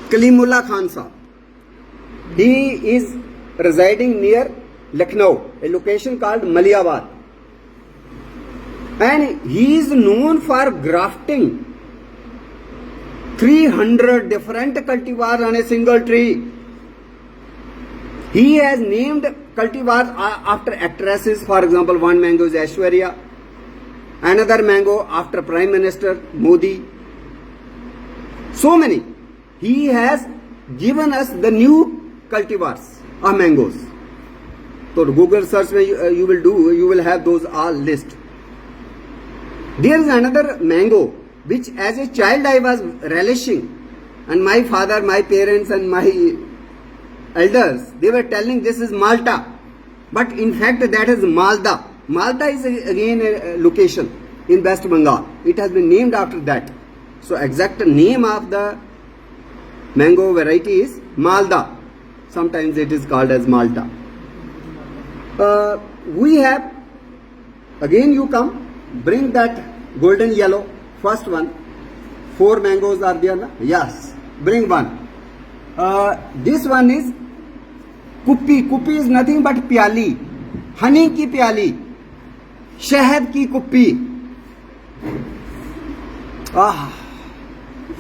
Kalimullah Khan Sahab. He is residing near Lucknow, a location called Maliabad. And he is known for grafting 300 different cultivars on a single tree. He has named cultivars after actresses. For example, one mango is Aishwarya, another mango after Prime Minister Modi. So many. He has given us the new cultivars of mangoes. So Google search you will have those all list. There is another mango which as a child I was relishing, and my father, my parents and my elders, they were telling this is Malta, but in fact that is Malda. Malda is again a location in West Bengal. It has been named after that. So exact name of the mango variety is Malda. Sometimes it is called as Malta. We have, again you come, bring that golden yellow, first one. 4 mangoes are there, na? Yes, bring one. This one is Kuppi. Kuppi is nothing but pyali, honey ki pyali, शहद की कुप्पी.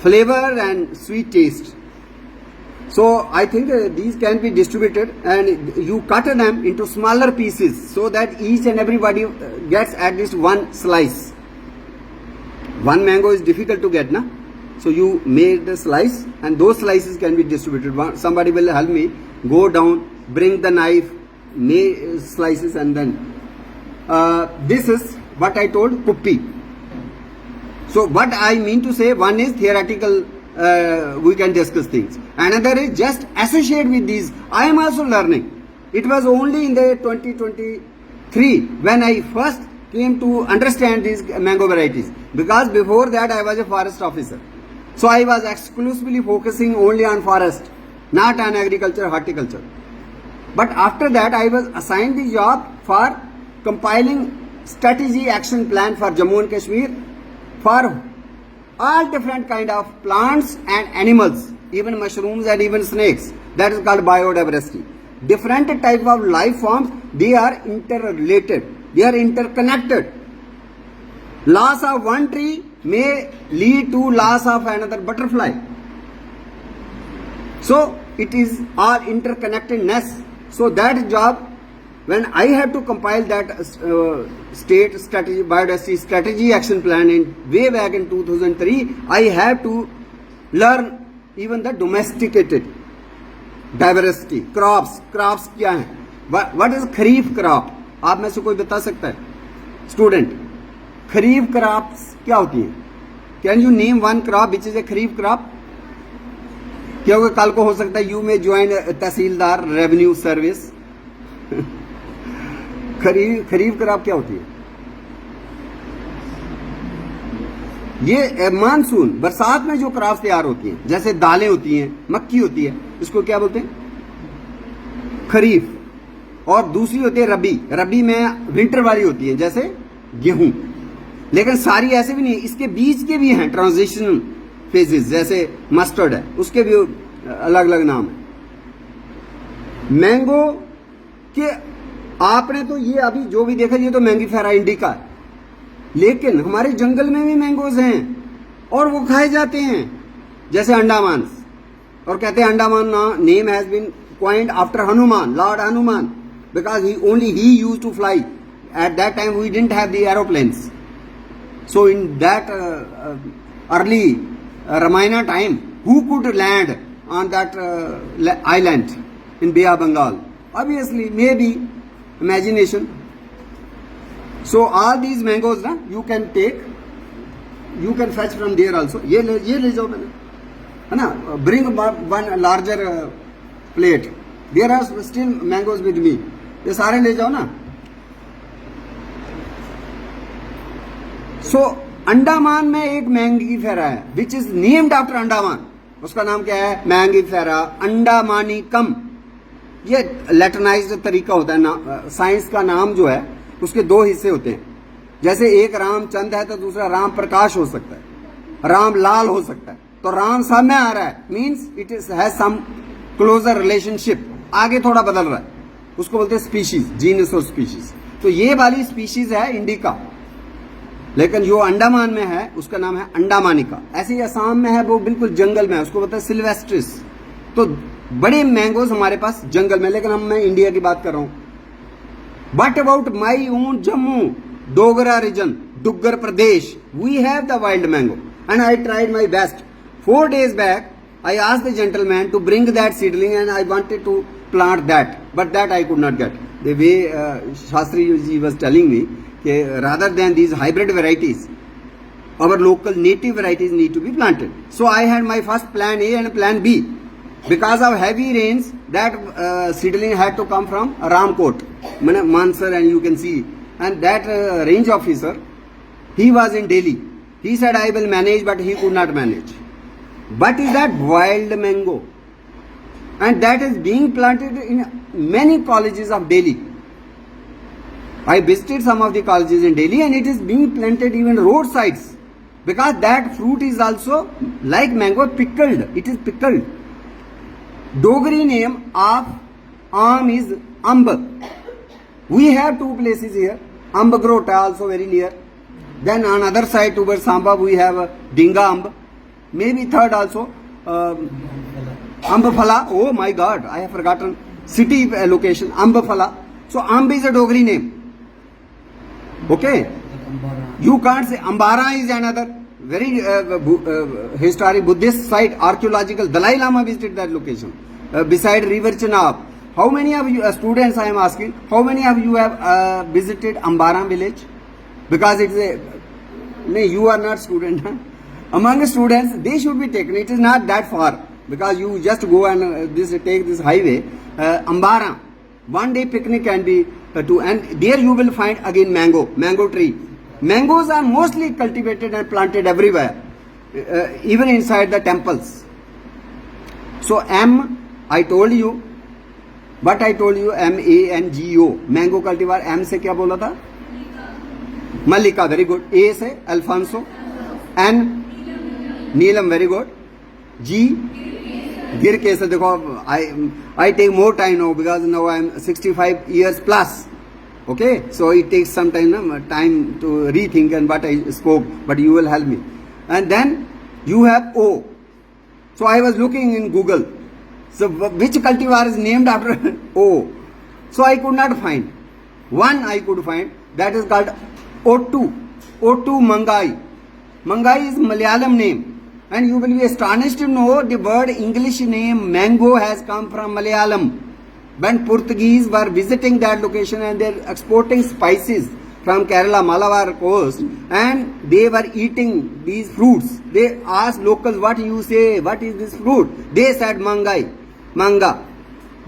Flavor and sweet taste. So I think these can be distributed, and you cut them into smaller pieces so that each and everybody gets at least one slice. One mango is difficult to get, na? So you made the slice, and those slices can be distributed. Somebody will help me go down, bring the knife, make slices, and then this is what I told, kuppi. So what I mean to say, one is theoretical, we can discuss things. Another is just associate with these. I am also learning. It was only in the 2023 when I first came to understand these mango varieties. Because before that I was a forest officer. So I was exclusively focusing only on forest, not on agriculture, horticulture. But after that I was assigned the job for compiling strategy action plan for Jammu and Kashmir for all different kind of plants and animals, even mushrooms and even snakes. That is called biodiversity. Different type of life forms, they are interrelated, they are interconnected. Loss of one tree may lead to loss of another butterfly. So it is all interconnectedness. So that job, when I had to compile that state strategy, biodiversity strategy action plan way back in 2003, I have to learn even the domesticated diversity, crops क्या हैं? What is kharif crop? आप में से कोई बता सकता है? Student, खरीफ crops क्या होती हैं? Can you name one crop which is a kharif crop? क्योंकि कल को हो सकता है you may join tehsildar revenue service. Kharif crop क्या होती है? ये मानसून, बरसात में जो क्रॉप तैयार होती हैं, जैसे दालें होती हैं, मक्की होती है, इसको क्या बोलते हैं? खरीफ. और दूसरी होती है रबी. रबी में विंटर वाली होती है, जैसे गेहूं. लेकिन सारी ऐसे भी नहीं, इसके बीच के भी हैं ट्रांजिशनल फेजेस, जैसे मस्टर्ड है, उसके भी अलग अलग नाम है. मैंगो के आपने तो ये अभी जो भी देखा, ये तो मैंगीफेरा इंडिका है, लेकिन हमारे जंगल में भी मैंगोज हैं और वो खाए जाते हैं, जैसे अंडमान. और कहते हैं Andaman name has been coined after Hanuman, Lord Hanuman, because he used to fly. At that time we didn't have the aeroplanes. So in that early Ramayana time, who could land on that island in Bay of Bengal? Obviously, maybe imagination. So all these mangoes na, you can take, you can fetch from there also. ये ले जाओ मैंने, है ना? Bring one larger plate. There are still mangoes with me. ये सारे ले जाओ ना. So अंडमान में एक मैंगीफेरा है, which is named after Andaman. उसका नाम क्या है? मैंगीफेरा अंडमानिकम. ये लैटिनाइज्ड तरीका होता है ना, साइंस का नाम जो है उसके दो हिस्से होते हैं. जैसे एक रामचंद है तो दूसरा राम प्रकाश हो सकता है, राम लाल हो सकता है. तो राम सब में आ रहा है, means it is has some closer relationship, आगे थोड़ा बदल रहा है, उसको बोलते हैं स्पीशीज, जीनस और स्पीशीज। तो ये वाली स्पीशीज है इंडिका, लेकिन जो अंडमान में है उसका नाम है अंडमानिका। ऐसे ही असम में है, वो बिल्कुल जंगल में है, उसको बोलते हैं सिल्वेस्ट्रिस। तो बड़े मैंगोज हमारे पास जंगल में, लेकिन मैं इंडिया की बात कर रहा हूं। But about my own Jammu Dogra region, Duggar Pradesh, we have the wild mango and I tried my best. 4 days back I asked the gentleman to bring that seedling and I wanted to plant that, but that I could not get. The way Shastri ji was telling me, rather than these hybrid varieties, our local native varieties need to be planted. So I had my first plan A and plan B. Because of heavy rains, that seedling had to come from Ramkot, Mansar, and you can see. And that range officer, he was in Delhi. He said I will manage, but he could not manage. But is that wild mango, and that is being planted in many colleges of Delhi. I visited some of the colleges in Delhi and it is being planted even roadsides, because that fruit is also like mango, pickled. It is pickled. Dogri name of Am is Amb. We have 2 places here. Ambagrota also very near. Then on other side towards Samba we have Dinga Amb. Maybe third also, Ambafala. Oh my God, I have forgotten city location, Ambafala. So Amb is a Dogri name. Okay, you can't say. Ambara is another very historic Buddhist site, archaeological. Dalai Lama visited that location beside river Chenab. How many of you students, I am asking, how many of you have visited Ambara village? Because it's a, no, you are not student, huh? Among students, they should be taken. It is not that far, because you just go and take this highway. Ambara, 1 day picnic can be to, and there you will find again mango tree. Mangoes are mostly cultivated and planted everywhere, even inside the temples. So M, I told you, but I told you MANGO, mango cultivar. M से क्या बोला था? Mallika, very good. A से Alfonso. N नीलम, very good. जी गिर के से देखो, I take more time now because now I am 65 years plus. Okay, so it takes some time to rethink and what I spoke, but you will help me. And then you have O. So I was looking in Google, so which cultivar is named after O. So I could not find. One I could find, that is called O2 Mangai. Mangai is Malayalam name. And you will be astonished to know the word English name mango has come from Malayalam. When Portuguese were visiting that location and they are exporting spices from Kerala, Malabar coast, and they were eating these fruits, they asked locals, what you say, what is this fruit? They said mangai, manga,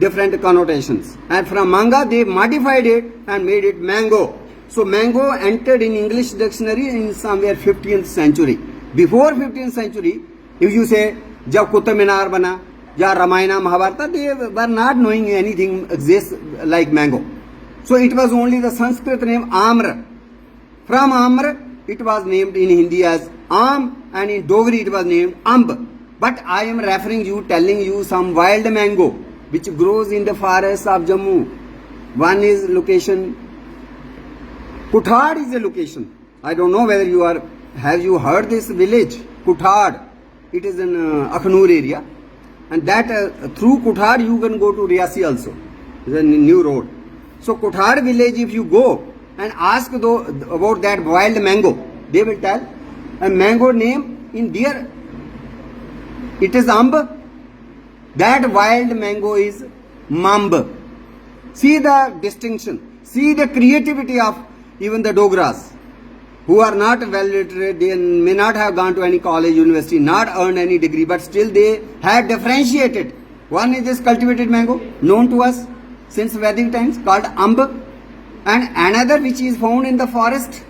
different connotations. And from manga they modified it and made it mango. So mango entered in English dictionary in somewhere 15th century. Before 15th century, if you say जब कुतुब मीनार बना या Ramayan Mahabharat, they were not knowing anything exists like mango. So it was only the Sanskrit name Amr. From Amr it was named in Hindi as Am, and in Dogri it was named Amb. But I am referring you, telling you some wild mango which grows in the forests of Jammu. One is location, Kuthad is a location. I don't know whether you are. Have you heard this village, Kuthad? It is in Akhnur area, and that through Kuthad you can go to Riasi also. It's a new road. So Kuthad village, if you go and ask about that wild mango, they will tell a mango name in their. It is Amb. That wild mango is Mamb. See the distinction. See the creativity of even the Dogras, who are not well literate. They may not have gone to any college, university, not earned any degree, but still they have differentiated. One is this cultivated mango, known to us since Vedic times, called Amb, and another which is found in the forest,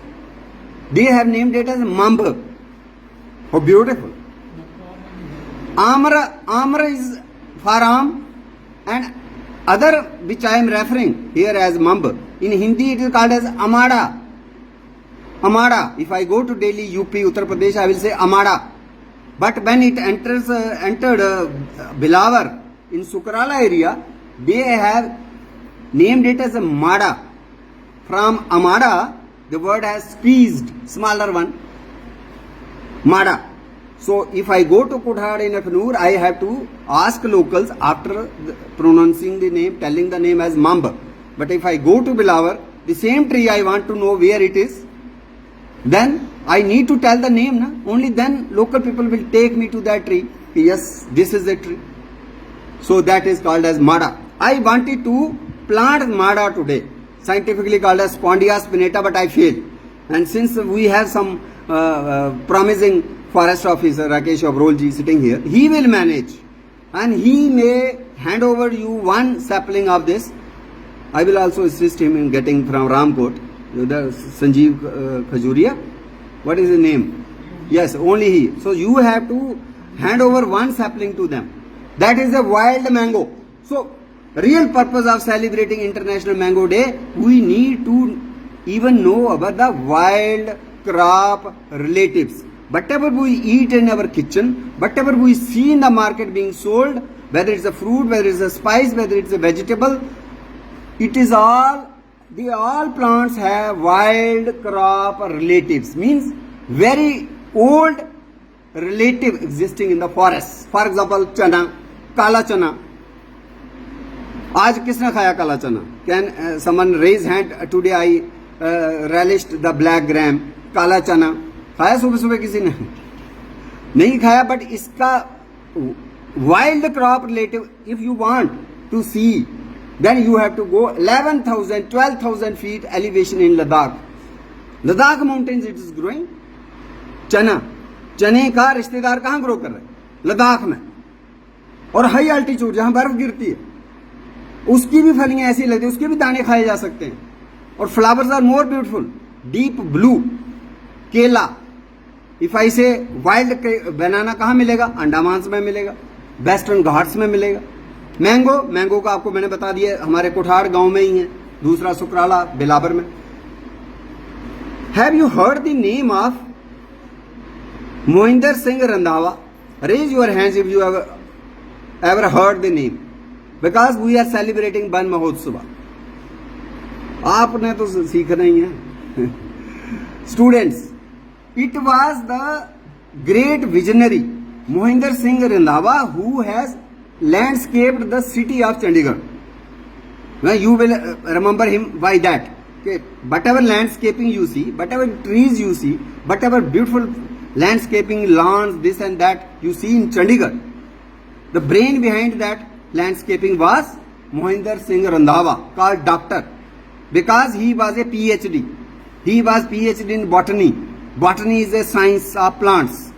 they have named it as Mamb. How beautiful. Amra is for Am, and other which I am referring here as Mamb. In Hindi it is called as Amada. If I go to Delhi, UP, Uttar Pradesh, I will say Amada. But when it entered Bilawar in Sukrala area, they have named it as a Mada. From Amada, the word has squeezed, smaller one, Mada. So if I go to Kuthad in Akhnur, I have to ask locals after pronouncing the name, telling the name as Mamb. But if I go to Bilawar, the same tree I want to know where it is, then I need to tell the name. Na? Only then local people will take me to that tree. Yes, this is the tree. So that is called as Mada. I wanted to plant Mada today, scientifically called as Spondia spinata, but I failed. And since we have some promising forest officer Rakesh Obrolji sitting here, he will manage and he may hand over you one sapling of this. I will also assist him in getting from Ramkot, the Sanjeev Khajuria. What is his name? Yes, only he. So you have to hand over one sapling to them. That is a wild mango. So real purpose of celebrating International Mango Day, we need to even know about the wild crop relatives. Whatever we eat in our kitchen, whatever we see in the market being sold, whether it's a fruit, whether it's a spice, whether it's a vegetable, it is all plants have wild crop relatives, means very old relative existing in the forest. For example, chana, kala chana. आज किसने खाया काला चना? Can someone raise hand? Today I relished the black gram, काला चना. खाया सुबह सुबह किसी ने? नहीं खाया, but इसका wild crop relative, if you want to see, then you have to go 11,000, 12,000 feet elevation in Ladakh. Ladakh mountains it is growing. चना, चने का रिश्तेदार कहाँ ग्रो कर रहे हैं? लद्दाख में. और हाई अल्टीट्यूड जहां बर्फ गिरती है, उसकी भी फलियां ऐसी लगती है, उसके भी दाने खाए जा सकते हैं. और flowers are more beautiful, deep blue. Kela, if I say wild बनाना कहाँ मिलेगा? अंडमान में मिलेगा, वेस्टर्न घाट्स में मिलेगा. मैंगो का आपको मैंने बता दिया, हमारे कोठार गांव में ही है. दूसरा सुकराला बिलावर में. Have you heard the name of Mohinder Singh Randhawa? Raise your hands if you have ever heard the name, because we are celebrating Ban Mahotsava. आपने तो सीखना ही है. Students, it was the great visionary Mohinder Singh Randhawa who has landscaped the city of Chandigarh. Well, you will remember him by that. Okay. Whatever landscaping you see, whatever trees you see, whatever beautiful landscaping, lawns, this and that you see in Chandigarh, the brain behind that landscaping was Mohinder Singh Randhawa, called doctor, because he was a PhD. He was PhD in botany. Botany is a science of plants.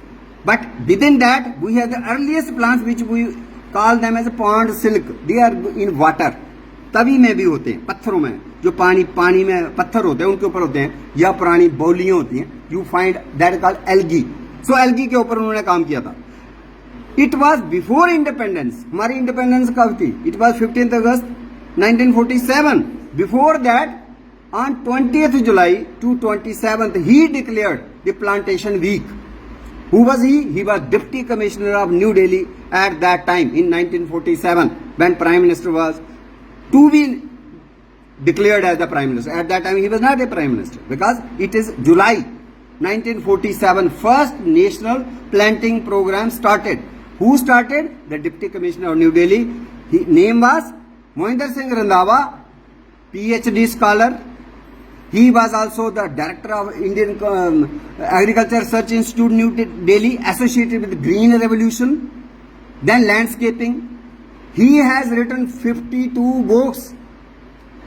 But within that, we have the earliest plants which we call them as a pond silk. They are in water. Tawi में भी होते हैं, पत्थरों में, जो पानी में पत्थर होते हैं उनके ऊपर होते हैं, या पुरानी बौलियां होती हैं. You find that called algae. So algae के ऊपर उन्होंने काम किया था. It was before independence. हमारी इंडिपेंडेंस कब थी? It was 15 August 1947. Before that, on 20th July to 27th, he declared the plantation week. Who was he? He was Deputy Commissioner of New Delhi at that time in 1947, when Prime Minister was to be declared as the Prime Minister. At that time he was not a Prime Minister, because it is July 1947 first national planting program started. Who started? The Deputy Commissioner of New Delhi. His name was Mohinder Singh Randhawa, PhD scholar. He was also the director of Indian Agriculture Research Institute, New Delhi, associated with Green Revolution, then landscaping. He has written 52 books,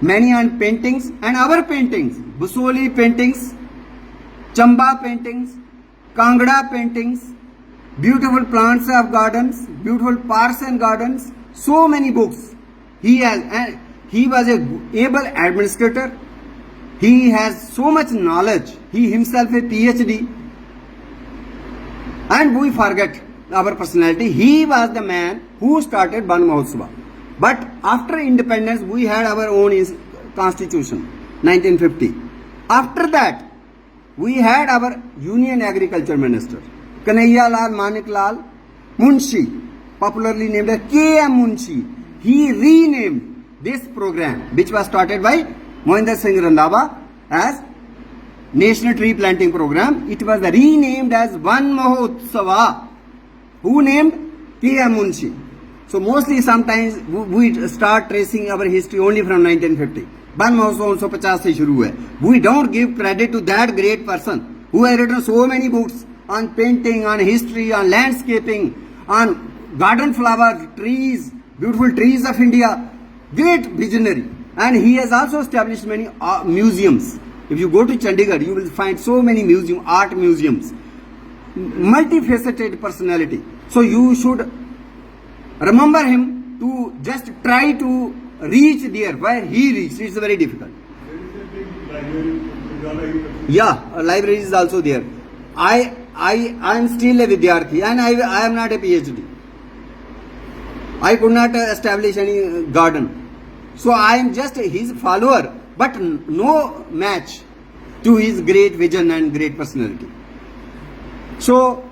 many on paintings and our paintings, Busoli paintings, Chamba paintings, Kangra paintings, beautiful plants of gardens, beautiful parks and gardens, so many books. He has, and he was a able administrator. He has so much knowledge. He himself a PhD. And we forget our personality. He was the man who started Ban Mahotsava. But after independence, we had our own constitution, 1950. After that, we had our Union Agriculture Minister. Kanhaiyalal Maniklal Munshi, popularly named as K.M. Munshi, he renamed this program, which was started by Mohinder Singh Randhawa as National Tree Planting Program. It was renamed as Van Mahotsava. Who named? K.M. Munshi. So mostly sometimes we start tracing our history only from 1950. Van Mahotsav 1950 से शुरू है. We don't give credit to that great person who has written so many books on painting, on history, on landscaping, on garden flowers, trees, beautiful trees of India. Great visionary. And he has also established many museums. If you go to Chandigarh, you will find so many art museums. Multifaceted personality. So you should remember him to just try to reach there where he reached. It's very difficult. Yeah, a library is also there. I am still a Vidyarthi and I am not a PhD. I could not establish any garden. So I am just his follower, but no match to his great vision and great personality. So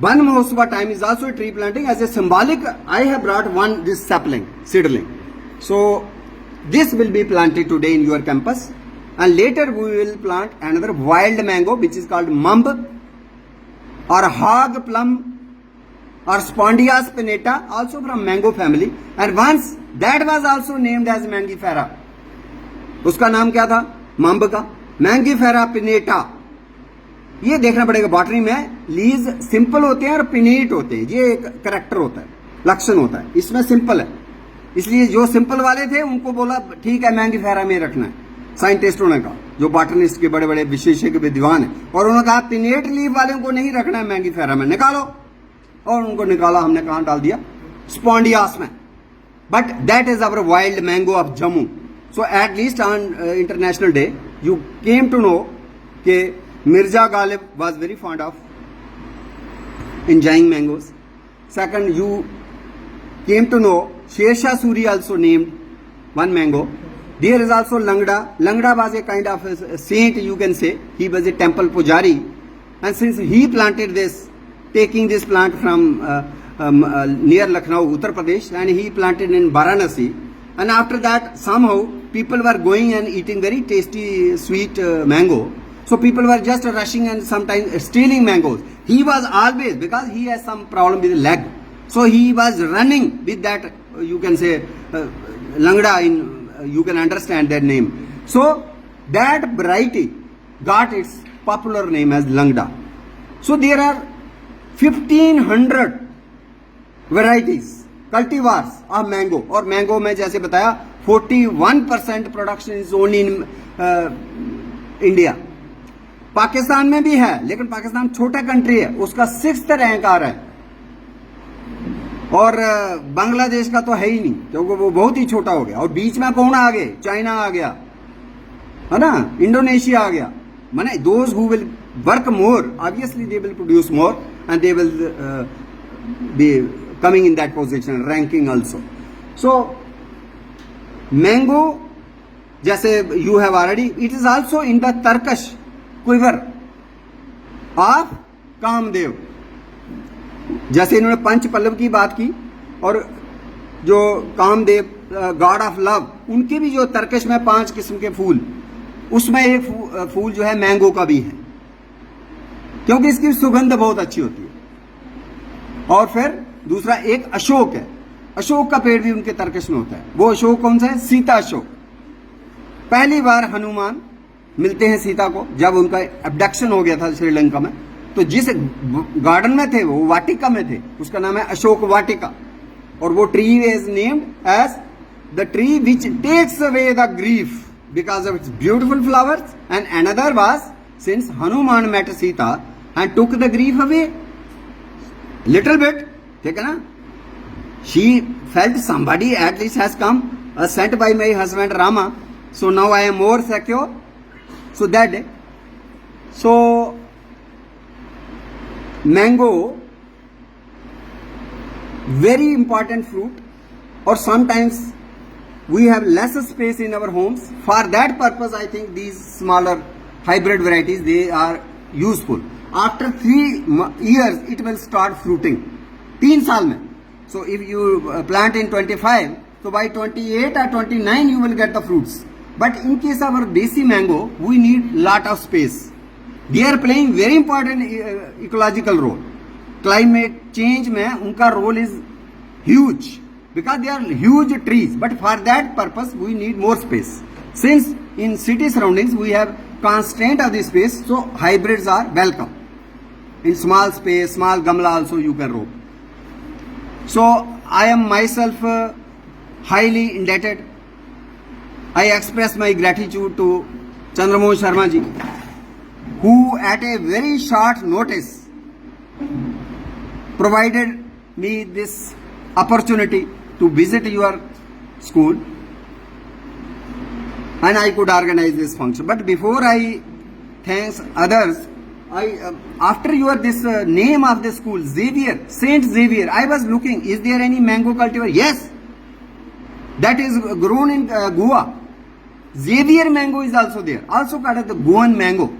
Van Mahotsav time is also a tree planting. As a symbolic, I have brought this sapling, seedling. So this will be planted today in your campus, and later we will plant another wild mango which is called mumb or hog plum or Spondia spinata, also from mango family, and once that was also named as mangifera. उसका नाम क्या था? मम्ब का. Mangifera पिनेटा. ये देखना पड़ेगा botany में. Lease simple होते हैं और पिनेट होते हैं. ये एक करेक्टर होता है, लक्षण होता है. इसमें सिंपल है, इसलिए जो सिंपल वाले थे उनको बोला ठीक है मैंगीफेरा में रखना है. साइंटिस्टों ने कहा, जो बॉटनिस्ट के बड़े बड़े विशेषज्ञ विद्वान है, और उन्होंने कहा पिनेट लीफ वाले को नहीं रखना है मैंगीफेरा में, निकालो. और उनको निकाला, हमने कहां डाल दिया? स्पॉन्डियास में. But that is our wild mango of Jammu. So at least on International Day, you came to know that Mirza Ghalib was very fond of enjoying mangoes. Second, you came to know Sher Shah Suri also named one mango. There is also Langda. Langda was a kind of a saint, you can say. He was a temple pujari. And since he planted this, taking this plant from near Lucknow, Uttar Pradesh, and he planted in Varanasi. And after that, somehow, people were going and eating very tasty, sweet mango. So people were just rushing and sometimes stealing mangoes. He was always, because he has some problem with the leg. So he was running with that, you can say, Langda, you can understand that name. So that variety got its popular name as Langda. So there are 1500 varieties. Cultivars of mango. और mango में जैसे बताया 41% production is only in India. Pakistan में भी है, लेकिन पाकिस्तान छोटा country है, उसका 6th रैंक आ रहा है. और बांग्लादेश का तो है ही नहीं, क्योंकि वो बहुत ही छोटा हो गया. और बीच में कौन आ गए? चाइना आ गया, है ना, इंडोनेशिया आ गया. माने those who will work more, obviously they will produce more and they will be coming in that position, ranking also. So mango, जैसे you have already, it is also in the Turkish quiver of Kamadeva. जैसे इन्होंने पंच पल्लव की बात की, और जो Kamadeva God of love, उनके भी जो तर्कश में 5 किस्म के फूल, उसमें एक फूल जो है मैंगो का भी है, क्योंकि इसकी सुगंध बहुत अच्छी होती है. और फिर दूसरा एक अशोक है. अशोक का पेड़ भी उनके तर्कश में होता है. वो अशोक कौन सा है? सीता अशोक. पहली बार हनुमान मिलते हैं सीता को जब उनका अबडक्शन हो गया था श्रीलंका में. तो जिस गार्डन में थे वो वाटिका में थे, उसका नाम है अशोक वाटिका. और वो tree is named as the tree which takes away the grief because of its beautiful flowers. And another was since Hanuman met Sita and took the grief away little bit. ठीक है ना? She felt somebody at least has come, sent by my husband Rama. So now I am more secure. So that day. So mango, very important fruit. Or sometimes we have less space in our homes. For that purpose, I think these smaller hybrid varieties, they are useful. after 3 years it will start fruiting. 3 साल में. So if you plant in 25, so by 28 or 29 you will get the fruits. But in case of our desi mango, we need lot of space. They are playing very important ecological role. Climate change में उनका role is huge because they are huge trees. But for that purpose we need more space. Since in city surroundings we have constraint of the space, so hybrids are welcome. In small space, small gamla also you can grow. So I am myself highly indebted. I express my gratitude to Chandramohan Sharma ji, who at a very short notice provided me this opportunity to visit your school and I could organize this function. But before I thanks others, after your this name of the school, Xavier, Saint Xavier, I was looking, is there any mango cultivar? Yes, that is grown in Goa. Xavier mango is also there, also called the Goan mango.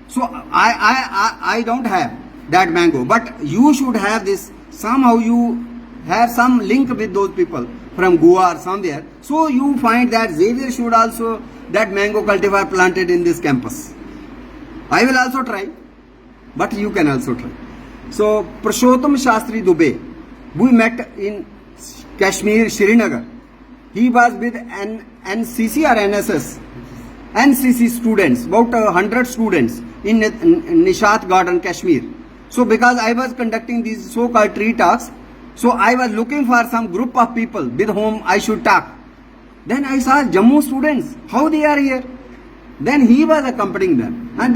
So I don't have that mango, but you should have this. Somehow you have some link with those people from Goa or somewhere. So you find that Xavier should also that mango cultivar planted in this campus. I will also try, but you can also try. So Purushottam Shastri Dubey, we met in Kashmir, Srinagar. He was with an NCC or NSS, NCC students, about 100 students in Nishat Garden, Kashmir. So because I was conducting these so-called tree talks, so I was looking for some group of people with whom I should talk. Then I saw Jammu students, how they are here. Then he was accompanying them, and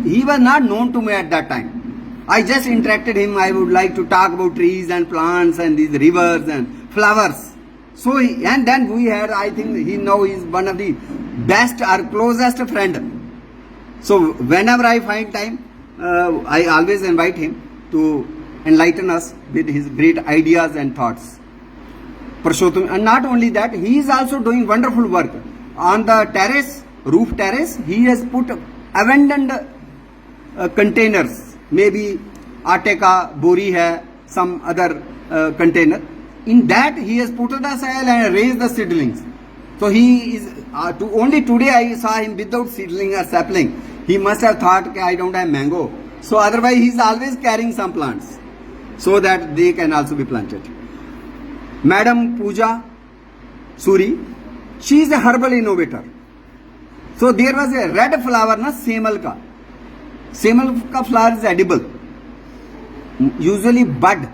he was not known to me at that time. I just interacted him. I would like to talk about trees and plants and these rivers and flowers. So and then we had, I think he now is one of the best or closest friend. So whenever I find time, I always invite him to enlighten us with his great ideas and thoughts. Purushottam, and not only that, he is also doing wonderful work on the terrace. Roof terrace, he has put abandoned containers, maybe aate ka bori hai, some other container. In that he has put the soil and raised the seedlings. So he is only today I saw him without seedling or sapling. He must have thought that I don't have mango. So otherwise he is always carrying some plants so that they can also be planted. Madam Pooja Suri, she is a herbal innovator. So there was a red flower, na semal ka. Semal ka flower is edible. Usually bud.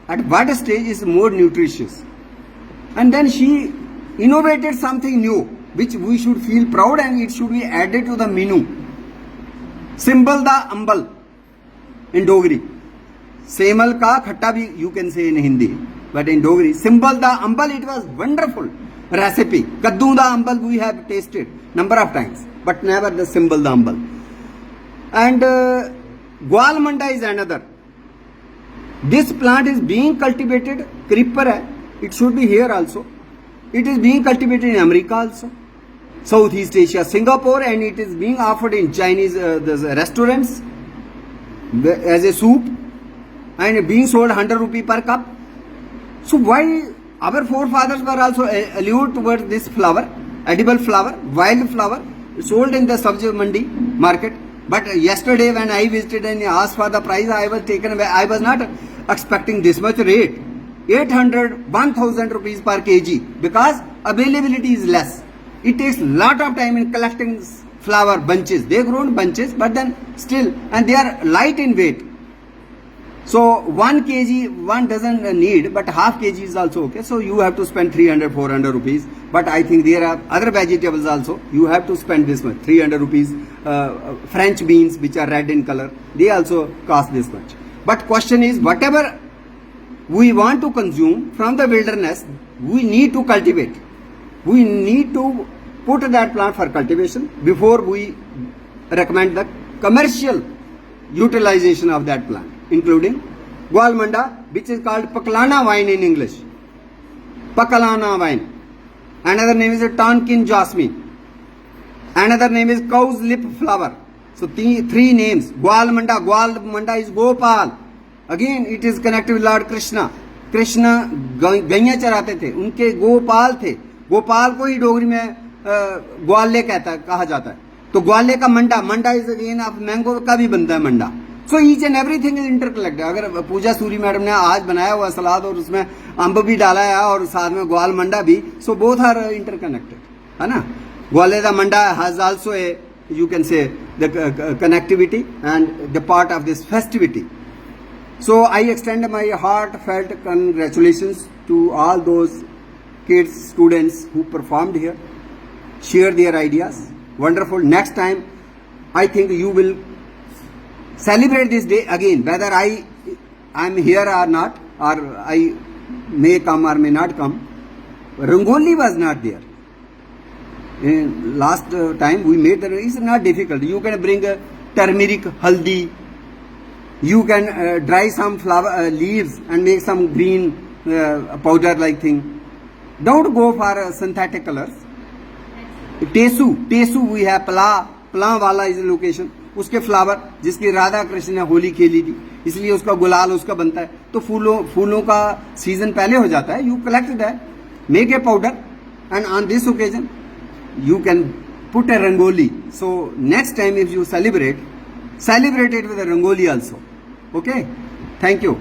At bud stage is more nutritious. And then she innovated something new, which we should feel proud and it should be added to the menu. Symbol da ambal in Dogri. Semal ka khatta bhi you can say in Hindi, but in Dogri, symbol da ambal, it was wonderful recipe. Kaddu da ambal we have tasted number of times, but never the symbol da ambal. And Gwalmanda is another. This plant is being cultivated, creeper hai, it should be here also. It is being cultivated in America also, Southeast Asia, Singapore, and it is being offered in Chinese restaurants as a soup and being sold 100 rupee per cup. So why our forefathers were also allured towards this flower, edible flower, wild flower, sold in the Sabji Mandi market. But yesterday when I visited and asked for the price, I was taken away. I was not expecting this much rate. 800, 1000 rupees per kg, because availability is less. It takes lot of time in collecting flower bunches. They grown bunches, but then still, and they are light in weight. So 1 kg one doesn't need, but half kg is also okay. So you have to spend 300, 400 rupees. But I think there are other vegetables also. You have to spend this much, 300 rupees. French beans, which are red in color, they also cost this much. But question is, whatever we want to consume from the wilderness, we need to cultivate. We need to put that plant for cultivation before we recommend the commercial utilization of that plant, including Gwalmanda, which is called Pakalana wine in English. Pakalana wine. Another name is a Tonkin jasmine. Another name is cow's lip flower. So three names. Gwal Manda is Gopal. Again it is connected with Lord Krishna. Krishna गैया चराते थे, उनके गोपाल थे. गोपाल को ही डोगरी में ग्वाले कहा जाता है. तो ग्वाले का मंडा इज अगेन ऑफ मैंगो का भी बनता है मंडा. So each and everything is interconnected. अगर पूजा सूरी मैडम ने आज बनाया हुआ सलाद और उसमें अम्ब भी डाला है और साथ में ग्वाल मंडा भी, सो बोथ आर इंटरकनेक्टेड, है ना. ग्वाले का मंडा has also a, you can say, the connectivity and the part of this festivity. So I extend my heartfelt congratulations to all those kids, students who performed here, share their ideas. Wonderful. Next time I think you will celebrate this day again, whether I am here or not, or I may come or may not come. Rangoli was not there. In last time we made that. It's not difficult. You can bring turmeric, haldi. You can dry some flower leaves and make some green powder like thing. Don't go for synthetic colors. Tesu we have. Pla wala is the location. उसके flower जिसकी राधा कृष्ण ने होली खेली थी, इसलिए उसका गुलाल उसका बनता है. तो फूलों का सीजन पहले हो जाता है. You collect that, make a powder, and on this occasion you can put a rangoli. So next time if you celebrate it with a rangoli also. Okay, thank you.